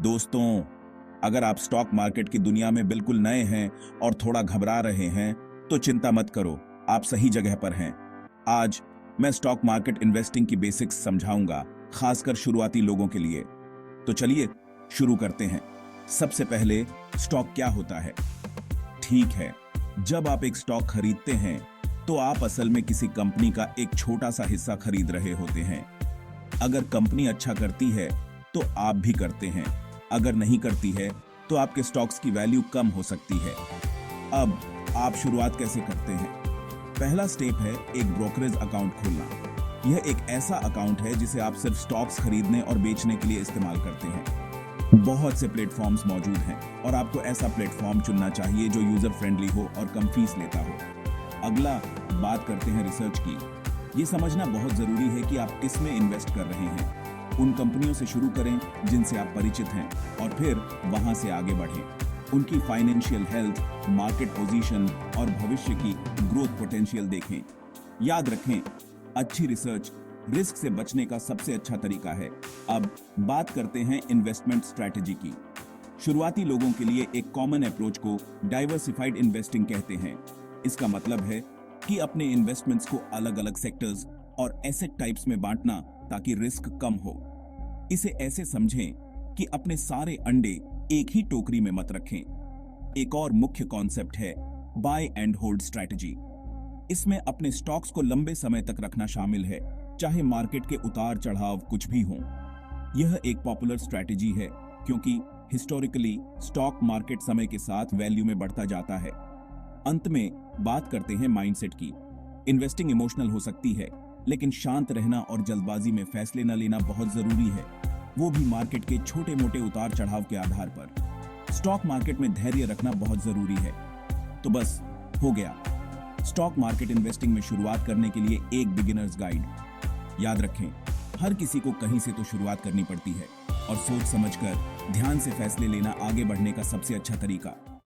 दोस्तों, अगर आप स्टॉक मार्केट की दुनिया में बिल्कुल नए हैं और थोड़ा घबरा रहे हैं, तो चिंता मत करो, आप सही जगह पर हैं। आज मैं स्टॉक मार्केट इन्वेस्टिंग की बेसिक्स समझाऊंगा, खासकर शुरुआती लोगों के लिए। तो चलिए शुरू करते हैं। सबसे पहले, स्टॉक क्या होता है? ठीक है, जब आप एक स्टॉक खरीदते हैं, तो आप असल में किसी कंपनी का एक छोटा सा हिस्सा खरीद रहे होते हैं। अगर कंपनी अच्छा करती है, तो आप भी करते हैं। अगर नहीं करती है, तो आपके स्टॉक्स की वैल्यू कम हो सकती है। अब आप शुरुआत कैसे करते हैं? पहला स्टेप है एक ब्रोकरेज अकाउंट खोलना। यह एक ऐसा अकाउंट है जिसे आप सिर्फ स्टॉक्स खरीदने और बेचने के लिए इस्तेमाल करते हैं। बहुत से प्लेटफॉर्म्स मौजूद हैं और आपको ऐसा प्लेटफॉर्म चुनना चाहिए जो यूजर फ्रेंडली हो और कम फीस लेता हो। अगला, बात करते हैं रिसर्च की। ये समझना बहुत जरूरी है कि आप किस में इन्वेस्ट कर रहे हैं। उन कंपनियों से शुरू करें जिनसे आप परिचित हैं और फिर वहां से आगे बढ़ें। उनकी फाइनेंशियल हेल्थ, मार्केट पोजीशन और भविष्य की ग्रोथ पोटेंशियल देखें। याद रखें, अच्छी रिसर्च रिस्क से बचने का सबसे अच्छा तरीका है। अब बात करते हैं इन्वेस्टमेंट स्ट्रैटेजी की। शुरुआती लोगों के लिए एक कॉमन अप्रोच को डाइवर्सिफाइड इन्वेस्टिंग कहते हैं। इसका मतलब है कि अपने इन्वेस्टमेंट्स को अलग अलग सेक्टर्स और एसेट टाइप्स में बांटना ताकि रिस्क कम हो। इसे ऐसे समझें कि अपने सारे अंडे एक ही टोकरी में मत रखें। एक और मुख्य कॉन्सेप्ट है बाय एंड होल्ड स्ट्रैटेजी। इसमें अपने स्टॉक्स को लंबे समय तक रखना शामिल है, चाहे मार्केट के उतार चढ़ाव कुछ भी हों। यह एक पॉपुलर स्ट्रैटेजी है क्योंकि हिस्टोरिकली स्टॉक मार्केट समय के साथ वैल्यू में बढ़ता जाता है। अंत में बात करते हैं माइंडसेट की। इन्वेस्टिंग इमोशनल हो सकती है, लेकिन शांत रहना और जल्दबाजी में फैसले न लेना बहुत जरूरी है, वो भी मार्केट के छोटे मोटे उतार चढ़ाव के आधार पर। स्टॉक मार्केट में धैर्य रखना बहुत जरूरी है। तो बस हो गया, स्टॉक मार्केट इन्वेस्टिंग में शुरुआत करने के लिए एक बिगिनर्स गाइड। याद रखें, हर किसी को कहीं से तो शुरुआत करनी पड़ती है और सोच समझकर ध्यान से फैसले लेना आगे बढ़ने का सबसे अच्छा तरीका।